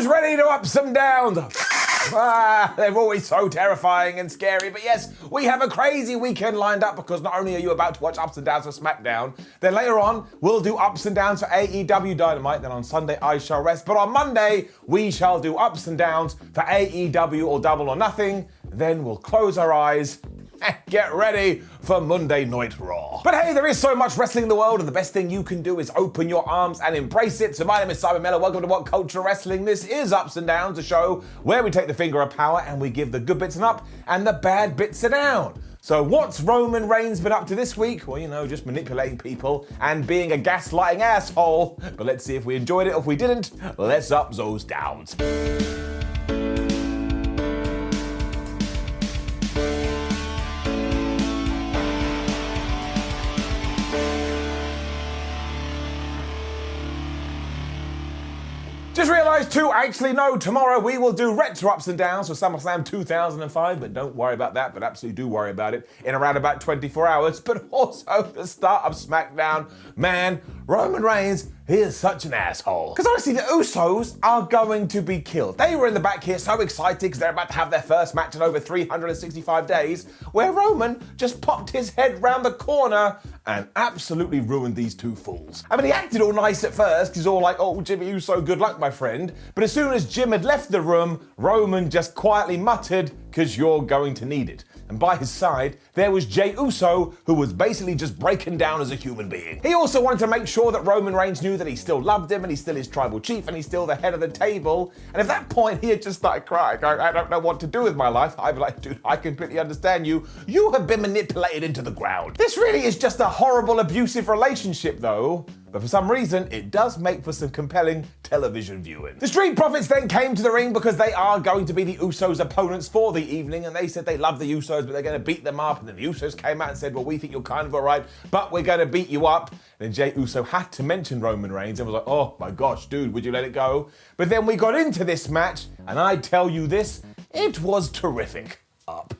Who's ready to up some downs? They're always so terrifying and scary, but yes, we have a crazy weekend lined up because not only are you about to watch ups and downs for SmackDown, then later on we'll do ups and downs for AEW Dynamite, then on Sunday I shall rest, but on Monday we shall do ups and downs for AEW or Double or Nothing, then we'll close our eyes and get ready for Monday Night Raw. But hey, there is so much wrestling in the world, and the best thing you can do is open your arms and embrace it. So my name is Simon Miller. Welcome to WhatCulture Wrestling. This is Ups and Downs, a show where we take the finger of power and we give the good bits an up and the bad bits a down. So what's Roman Reigns been up to this week? Well, you know, just manipulating people and being a gaslighting asshole. But let's see if we enjoyed it. If we didn't, let's up those downs. Just realised too, actually no, tomorrow we will do retro ups and downs for SummerSlam 2005, but don't worry about that, but absolutely do worry about it in around about 24 hours, but also the start of SmackDown. Man, Roman Reigns, he is such an asshole. Because honestly, the Usos are going to be killed. They were in the back here so excited because they're about to have their first match in over 365 days, where Roman just popped his head round the corner and absolutely ruined these two fools. I mean, he acted all nice at first. He's all like, oh, Jimmy Uso, good luck, my friend. But as soon as Jim had left the room, Roman just quietly muttered, because you're going to need it. And by his side, there was Jey Uso, who was basically just breaking down as a human being. He also wanted to make sure that Roman Reigns knew that he still loved him and he's still his tribal chief and he's still the head of the table. And at that point, he had just started crying. I don't know what to do with my life. I'd be like, dude, I completely understand you. You have been manipulated into the ground. This really is just a horrible, abusive relationship, though. But for some reason, it does make for some compelling television viewing. The Street Profits then came to the ring because they are going to be the Usos' opponents for the evening, and they said they love the Usos, but they're going to beat them up. And then the Usos came out and said, well, we think you're kind of all right, but we're going to beat you up. And then Jey Uso had to mention Roman Reigns and was like, oh my gosh, dude, would you let it go? But then we got into this match, and I tell you this, it was terrific.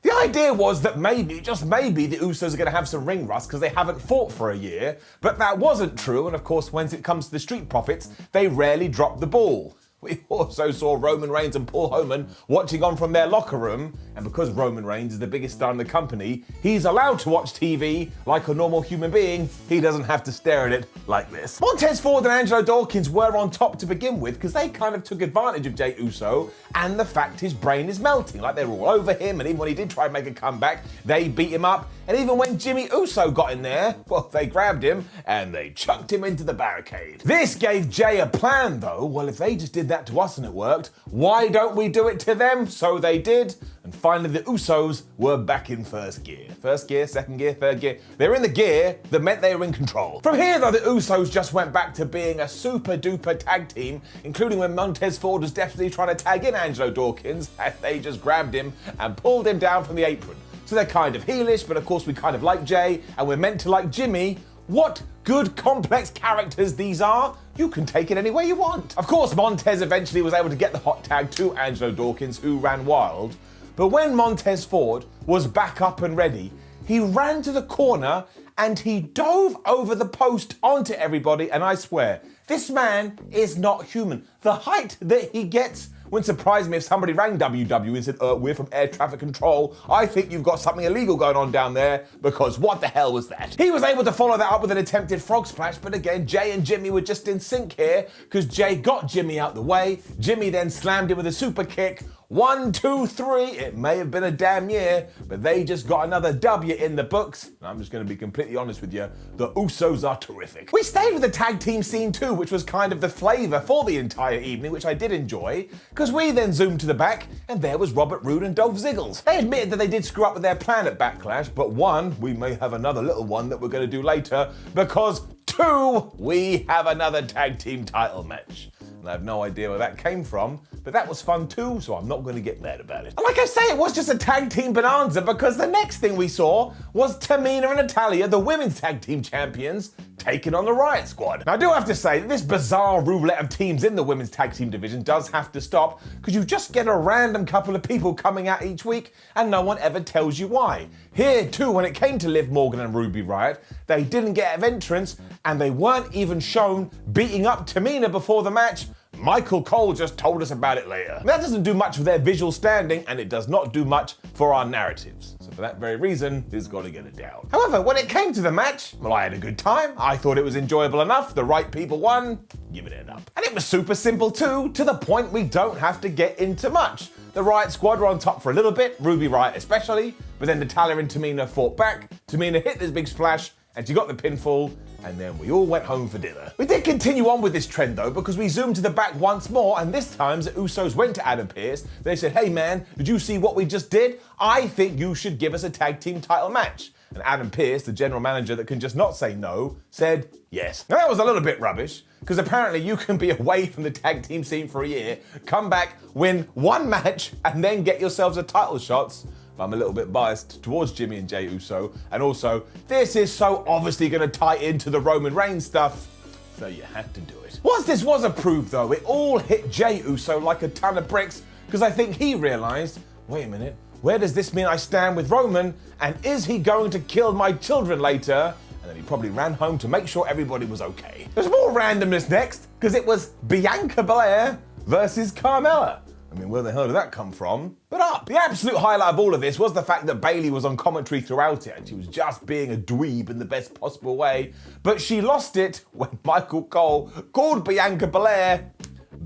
The idea was that maybe, just maybe, the Usos are going to have some ring rust because they haven't fought for a year, but that wasn't true, and of course when it comes to the Street Profits, they rarely drop the ball. We also saw Roman Reigns and Paul Heyman watching on from their locker room, and because Roman Reigns is the biggest star in the company, he's allowed to watch TV like a normal human being. He doesn't have to stare at it like this. Montez Ford and Angelo Dawkins were on top to begin with because they kind of took advantage of Jey Uso and the fact his brain is melting. Like, they were all over him, and even when he did try and make a comeback, they beat him up. And even when Jimmy Uso got in there, well, they grabbed him and they chucked him into the barricade. This gave Jey a plan, though. Well, if they just did that to us and it worked, why don't we do it to them? So they did, and finally the Usos were back in first gear. First gear, second gear, third gear. They're in the gear that meant they were in control. From here, though, the Usos just went back to being a super duper tag team, including when Montez Ford was definitely trying to tag in Angelo Dawkins, and they just grabbed him and pulled him down from the apron. So they're kind of heelish, but of course we kind of like Jey, and we're meant to like Jimmy. What good complex characters these are. You can take it any way you want. Of course, Montez eventually was able to get the hot tag to Angelo Dawkins, who ran wild. But when Montez Ford was back up and ready, he ran to the corner and he dove over the post onto everybody, and I swear, this man is not human. The height that he gets wouldn't surprise me if somebody rang WWE and said, we're from air traffic control. I think you've got something illegal going on down there, because what the hell was that? He was able to follow that up with an attempted frog splash, but again, Jey and Jimmy were just in sync here, because Jey got Jimmy out the way. Jimmy then slammed him with a super kick. 1, 2, 3, it may have been a damn year, but they just got another W in the books. And I'm just going to be completely honest with you, the Usos are terrific. We stayed with the tag team scene too, which was kind of the flavour for the entire evening, which I did enjoy, because we then zoomed to the back, and there was Robert Roode and Dolph Ziggler. They admitted that they did screw up with their plan at Backlash, but one, we may have another little one that we're going to do later, because two, we have another tag team title match. And I have no idea where that came from, but that was fun too, so I'm not going to get mad about it. And like I say, it was just a tag team bonanza, because the next thing we saw was Tamina and Natalya, the women's tag team champions, taking on the Riot Squad. Now, I do have to say that this bizarre roulette of teams in the women's tag team division does have to stop, because you just get a random couple of people coming out each week and no one ever tells you why. Here too, when it came to Liv Morgan and Ruby Riott, they didn't get an entrance and they weren't even shown beating up Tamina before the match. Michael Cole just told us about it later. That doesn't do much for their visual standing, and it does not do much for our narratives. So for that very reason, it's got to get it down. However, when it came to the match, well, I had a good time. I thought it was enjoyable enough. The right people won. Give it an up. And it was super simple too, to the point we don't have to get into much. The Riot Squad were on top for a little bit, Ruby Riot especially, but then Natalya and Tamina fought back. Tamina hit this big splash, and she got the pinfall, and then we all went home for dinner. We did continue on with this trend though, because we zoomed to the back once more, and this time the Usos went to Adam Pearce. They said, hey man, did you see what we just did? I think you should give us a tag team title match. And Adam Pearce, the general manager that can just not say no, said yes. Now that was a little bit rubbish, because apparently you can be away from the tag team scene for a year, come back, win one match, and then get yourselves a title shots. I'm a little bit biased towards Jimmy and Jey Uso, and also, this is so obviously going to tie into the Roman Reigns stuff, so you had to do it. Once this was approved though, it all hit Jey Uso like a ton of bricks, because I think he realised, wait a minute, where does this mean I stand with Roman, and is he going to kill my children later? And then he probably ran home to make sure everybody was okay. There's more randomness next, because it was Bianca Belair versus Carmella. I mean, where the hell did that come from? But up! The absolute highlight of all of this was the fact that Bayley was on commentary throughout it, and she was just being a dweeb in the best possible way. But she lost it when Michael Cole called Bianca Belair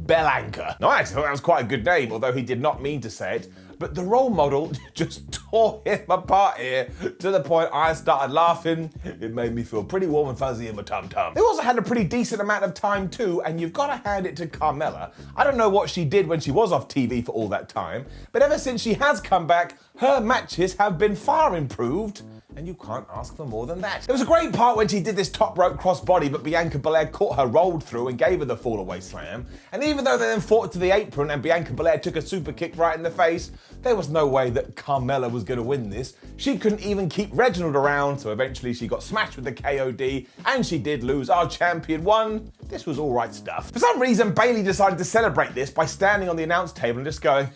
Belanca. Now, I actually thought that was quite a good name, although he did not mean to say it. But the role model just tore him apart here to the point I started laughing. It made me feel pretty warm and fuzzy in my tum-tum. They also had a pretty decent amount of time too, and you've got to hand it to Carmella. I don't know what she did when she was off TV for all that time, but ever since she has come back, her matches have been far improved. And you can't ask for more than that. There was a great part when she did this top rope crossbody, but Bianca Belair caught her, rolled through, and gave her the fallaway slam. And even though they then fought to the apron and Bianca Belair took a super kick right in the face, there was no way that Carmella was going to win this. She couldn't even keep Reginald around, so eventually she got smashed with the KOD, and she did lose. Our champion won. This was all right stuff. For some reason, Bayley decided to celebrate this by standing on the announce table and just going,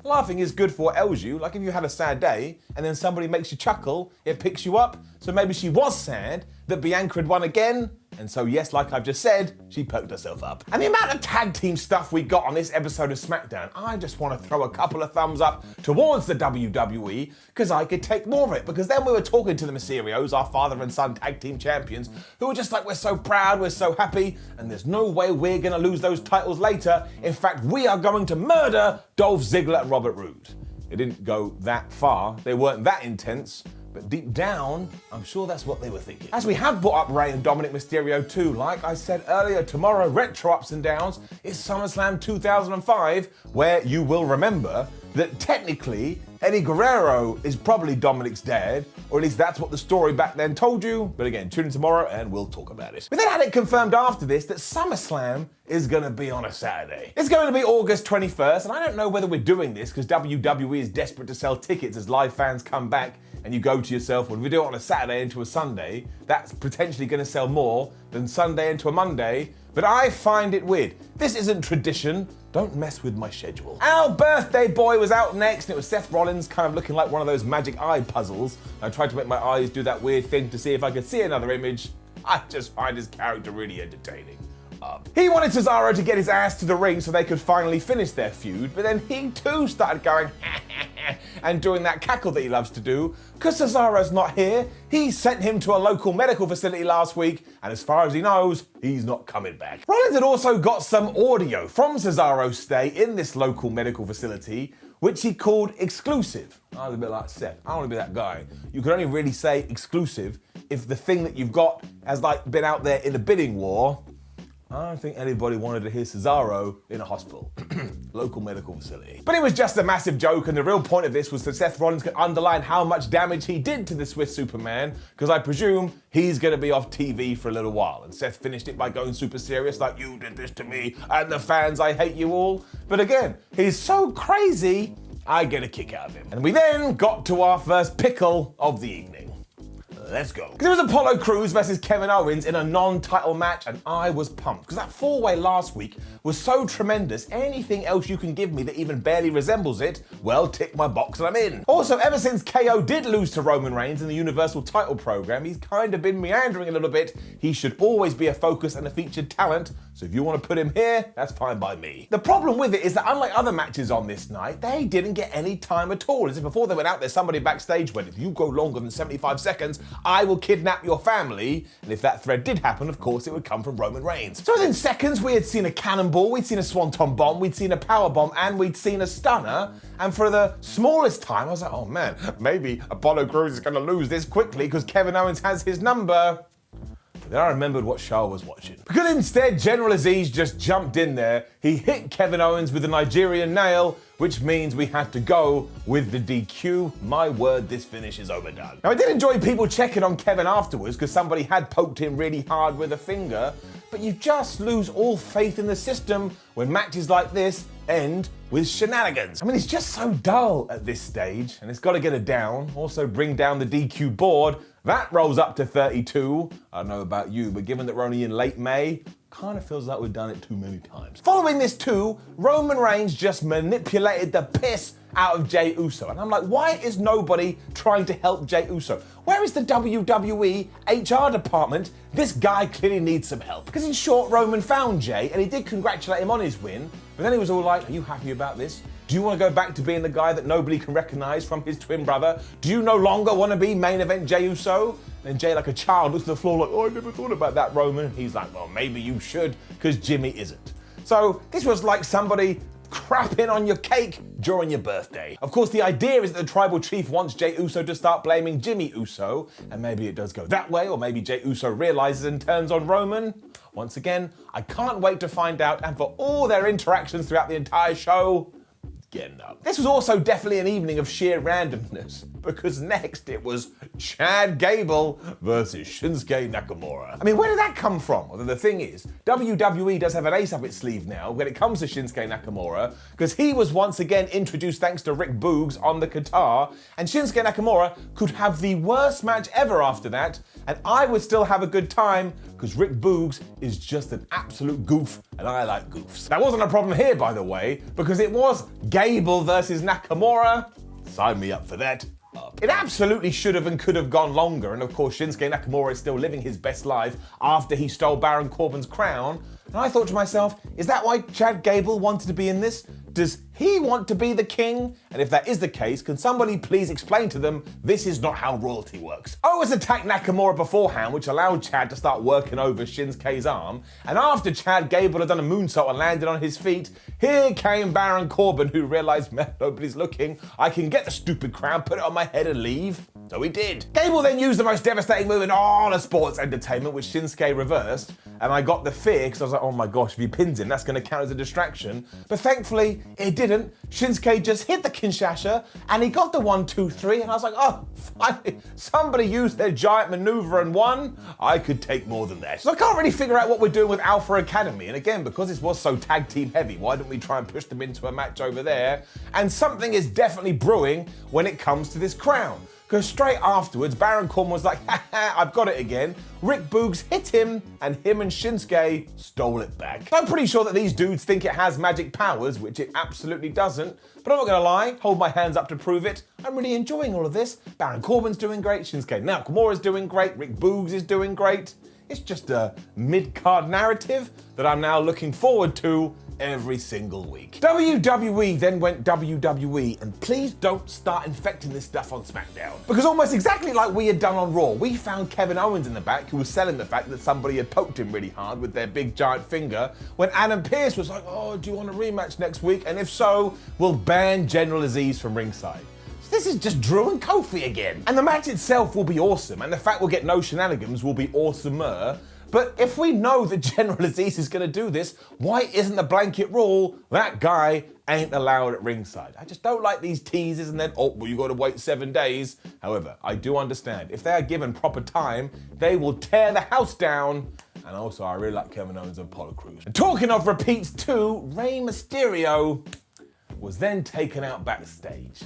laughing is good for what ails you. Like if you had a sad day and then somebody makes you chuckle, it picks you up. So maybe she was sad that Bianca had won again. And so yes, like I've just said, she perked herself up. And the amount of tag team stuff we got on this episode of SmackDown, I just want to throw a couple of thumbs up towards the WWE, because I could take more of it. Because then we were talking to the Mysterios, our father and son tag team champions, who were just like, we're so proud, we're so happy, and there's no way we're going to lose those titles later. In fact, we are going to murder Dolph Ziggler and Robert Roode. It didn't go that far. They weren't that intense. But deep down, I'm sure that's what they were thinking. As we have brought up Rey and Dominik Mysterio too, like I said earlier, tomorrow, Retro Ups and Downs, is SummerSlam 2005, where you will remember that technically Eddie Guerrero is probably Dominik's dad, or at least that's what the story back then told you. But again, tune in tomorrow and we'll talk about it. We then had it confirmed after this that SummerSlam is going to be on a Saturday. It's going to be August 21st, and I don't know whether we're doing this because WWE is desperate to sell tickets as live fans come back, and you go to yourself, well, if we do it on a Saturday into a Sunday, that's potentially going to sell more than Sunday into a Monday. But I find it weird. This isn't tradition. Don't mess with my schedule. Our birthday boy was out next, and it was Seth Rollins, kind of looking like one of those magic eye puzzles. I tried to make my eyes do that weird thing to see if I could see another image. I just find his character really entertaining. He wanted Cesaro to get his ass to the ring so they could finally finish their feud, but then he too started going and doing that cackle that he loves to do. Because Cesaro's not here, he sent him to a local medical facility last week, and as far as he knows, he's not coming back. Rollins had also got some audio from Cesaro's stay in this local medical facility, which he called exclusive. I was a bit like Seth. I don't want to be that guy. You can only really say exclusive if the thing that you've got has like been out there in a bidding war. I don't think anybody wanted to hear Cesaro in a hospital, local medical facility. But it was just a massive joke, and the real point of this was that Seth Rollins could underline how much damage he did to the Swiss Superman, because I presume he's going to be off TV for a little while. And Seth finished it by going super serious, like, you did this to me, and the fans, I hate you all. But again, he's so crazy, I get a kick out of him. And we then got to our first pickle of the evening. Let's go. Because it was Apollo Crews versus Kevin Owens in a non-title match, and I was pumped. Because that four-way last week was so tremendous, anything else you can give me that even barely resembles it, well, tick my box and I'm in. Also, ever since KO did lose to Roman Reigns in the Universal title program, he's kind of been meandering a little bit. He should always be a focus and a featured talent, so if you want to put him here, that's fine by me. The problem with it is that unlike other matches on this night, they didn't get any time at all. As if before they went out there, somebody backstage went, if you go longer than 75 seconds, I will kidnap your family. And if that thread did happen, of course, it would come from Roman Reigns. So within seconds, we had seen a cannonball, we'd seen a swanton bomb, we'd seen a power bomb, and we'd seen a stunner. And for the smallest time, I was like, oh man, maybe Apollo Crews is going to lose this quickly because Kevin Owens has his number. Then I remembered what show I was watching. Because instead, General Aziz just jumped in there. He hit Kevin Owens with a Nigerian nail, which means we had to go with the DQ. My word, this finish is overdone. Now, I did enjoy people checking on Kevin afterwards because somebody had poked him really hard with a finger, but you just lose all faith in the system when matches like this end with shenanigans. I mean, it's just so dull at this stage, and it's got to get it down. Also bring down the DQ board. That rolls up to 32. I don't know about you, but given that we're only in late May, kind of feels like we've done it too many times. Following this too, Roman Reigns just manipulated the piss out of Jey Uso. And I'm like, why is nobody trying to help Jey Uso? Where is the WWE HR department? This guy clearly needs some help. Because in short, Roman found Jey and he did congratulate him on his win, but then he was all like, are you happy about this? Do you want to go back to being the guy that nobody can recognize from his twin brother? Do you no longer want to be main event Jey Uso? And Jey, like a child, looks to the floor like, oh, I never thought about that, Roman. He's like, well, maybe you should, because Jimmy isn't. So this was like somebody crapping on your cake during your birthday. Of course, the idea is that the tribal chief wants Jey Uso to start blaming Jimmy Uso, and maybe it does go that way, or maybe Jey Uso realizes and turns on Roman. Once again, I can't wait to find out, and for all their interactions throughout the entire show, getting up. This was also definitely an evening of sheer randomness, because next it was Chad Gable versus Shinsuke Nakamura. I mean, where did that come from? Although the thing is, WWE does have an ace up its sleeve now when it comes to Shinsuke Nakamura, because he was once again introduced thanks to Rick Boogs on the guitar, and Shinsuke Nakamura could have the worst match ever after that, and I would still have a good time, because Rick Boogs is just an absolute goof, and I like goofs. That wasn't a problem here, by the way, because it was Gable versus Nakamura. Sign me up for that. It absolutely should have and could have gone longer, and of course Shinsuke Nakamura is still living his best life after he stole Baron Corbin's crown. And I thought to myself, is that why Chad Gable wanted to be in this? Does he want to be the king? And if that is the case, can somebody please explain to them this is not how royalty works? Owens attacked Nakamura beforehand, which allowed Chad to start working over Shinsuke's arm. And after Chad Gable had done a moonsault and landed on his feet, here came Baron Corbin, who realized, man, nobody's looking. I can get the stupid crown, put it on my head and leave. So he did. Gable then used the most devastating move in all of sports entertainment, which Shinsuke reversed. And I got the fear, because I was like, oh my gosh, if he pins him, that's going to count as a distraction. But thankfully, it didn't. Shinsuke just hit the Kinshasa, and he got the 1, 2, 3, and I was like, oh, finally, somebody used their giant maneuver and won. I could take more than that. So I can't really figure out what we're doing with Alpha Academy. And again, because this was so tag team heavy, why don't we try and push them into a match over there? And something is definitely brewing when it comes to this crown. Because straight afterwards, Baron Corbin was like, ha ha, I've got it again. Rick Boogs hit him, and him and Shinsuke stole it back. I'm pretty sure that these dudes think it has magic powers, which it absolutely doesn't. But I'm not gonna lie, hold my hands up to prove it. I'm really enjoying all of this. Baron Corbin's doing great, Shinsuke Nakamura's doing great, Rick Boogs is doing great. It's just a mid-card narrative that I'm now looking forward to every single week. WWE then went WWE, and please don't start infecting this stuff on SmackDown. Because almost exactly like we had done on Raw, we found Kevin Owens in the back who was selling the fact that somebody had poked him really hard with their big giant finger, when Adam Pearce was like, oh, do you want a rematch next week? And if so, we'll ban General Aziz from ringside. This is just Drew and Kofi again. And the match itself will be awesome, and the fact we'll get no shenanigans will be awesomer. But if we know that General Aziz is going to do this, why isn't the blanket rule that guy ain't allowed at ringside? I just don't like these teases and then, oh, well, you got to wait 7 days. However, I do understand. If they are given proper time, they will tear the house down. And also, I really like Kevin Owens and Apollo Crews. And talking of repeats too, Rey Mysterio was then taken out backstage.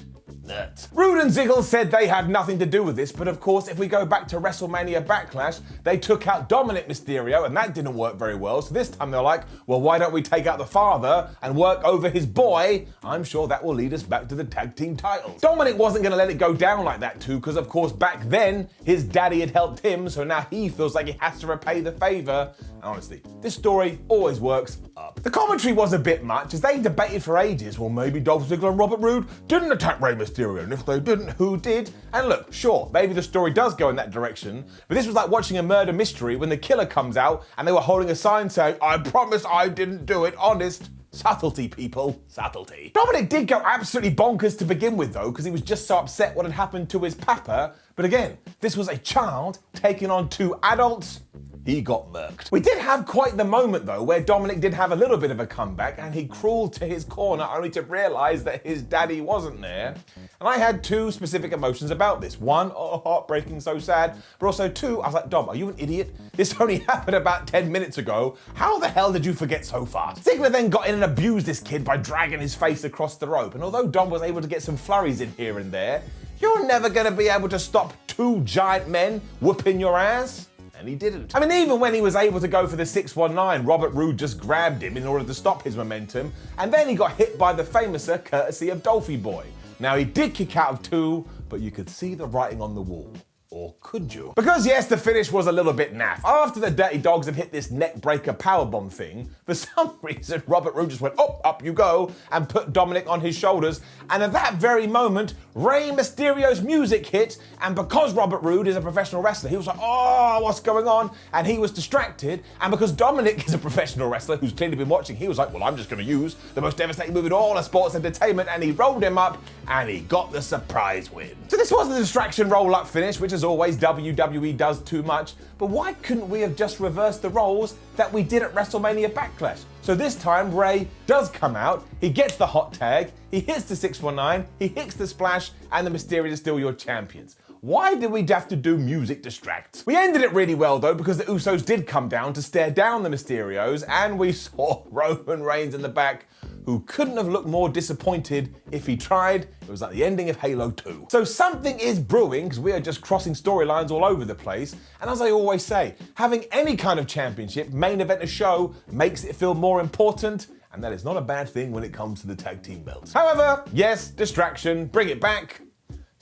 Nuts. Roode and Ziggler said they had nothing to do with this, but of course, if we go back to WrestleMania Backlash, they took out Dominik Mysterio, and that didn't work very well. So this time they're like, well, why don't we take out the father and work over his boy? I'm sure that will lead us back to the tag team titles. Dominik wasn't going to let it go down like that too, because of course back then his daddy had helped him, so now he feels like he has to repay the favor. And honestly, this story always works up. The commentary was a bit much, as they debated for ages. Well, maybe Dolph Ziggler and Robert Roode didn't attack Rey Mysterio, and if they didn't, who did? And look, sure, maybe the story does go in that direction, but this was like watching a murder mystery when the killer comes out and they were holding a sign saying, I promise I didn't do it, honest. Subtlety, people. Subtlety. Dominik did go absolutely bonkers to begin with, though, because he was just so upset what had happened to his papa. But again, this was a child taking on two adults. He got murked. We did have quite the moment, though, where Dominik did have a little bit of a comeback and he crawled to his corner only to realise that his daddy wasn't there. And I had two specific emotions about this. One, oh, heartbreaking, so sad. But also two, I was like, Dom, are you an idiot? This only happened about 10 minutes ago. How the hell did you forget so fast? Ziggler then got in and abused this kid by dragging his face across the rope. And although Dom was able to get some flurries in here and there, you're never going to be able to stop two giant men whooping your ass. And he didn't. I mean, even when he was able to go for the 619, Robert Roode just grabbed him in order to stop his momentum, and then he got hit by the famouser courtesy of Dolphy Boy. Now, he did kick out of two, but you could see the writing on the wall. Or could you? Because yes, the finish was a little bit naff. After the Dirty Dogs had hit this neck-breaker powerbomb thing, for some reason, Robert Roode just went, oh, up you go, and put Dominik on his shoulders. And at that very moment, Rey Mysterio's music hit, and because Robert Roode is a professional wrestler, he was like, oh, what's going on? And he was distracted. And because Dominik is a professional wrestler who's clearly been watching, he was like, well, I'm just going to use the most devastating move in all of sports entertainment, and he rolled him up, and he got the surprise win. So this was the distraction roll-up finish, which is always WWE does too much, but why couldn't we have just reversed the roles that we did at WrestleMania Backlash? So this time Rey does come out, he gets the hot tag, he hits the 619, he hits the splash, and the Mysterios are still your champions. Why did we have to do music distracts? We ended it really well though, because the Usos did come down to stare down the Mysterios, and we saw Roman Reigns in the back, who couldn't have looked more disappointed if he tried. It was like the ending of Halo 2. So something is brewing, because we are just crossing storylines all over the place. And as I always say, having any kind of championship main event a show makes it feel more important, and that is not a bad thing when it comes to the tag team belts. However, yes, distraction, bring it back.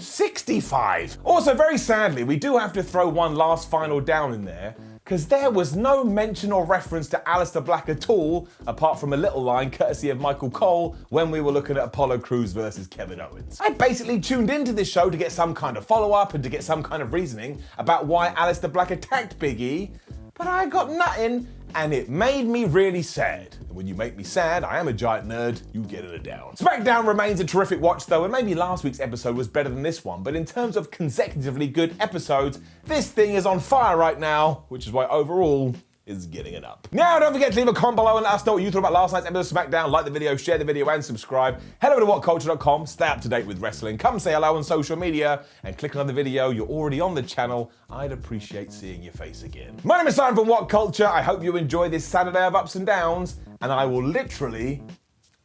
65. Also, very sadly, we do have to throw one last final down in there, because there was no mention or reference to Aleister Black at all, apart from a little line courtesy of Michael Cole when we were looking at Apollo Crews versus Kevin Owens. I basically tuned into this show to get some kind of follow-up and to get some kind of reasoning about why Aleister Black attacked Big E, but I got nothing, and it made me really sad. And when you make me sad, I am a giant nerd, you get it down. SmackDown remains a terrific watch though, and maybe last week's episode was better than this one, but in terms of consecutively good episodes, this thing is on fire right now, which is why overall, is getting it up. Now, don't forget to leave a comment below and let us know what you thought about last night's episode of SmackDown. Like the video, share the video, and subscribe. Head over to WhatCulture.com, stay up to date with wrestling. Come say hello on social media, and click another video. You're already on the channel. I'd appreciate seeing your face again. My name is Simon from WhatCulture. I hope you enjoy this Saturday of ups and downs, and I will literally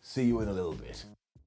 see you in a little bit.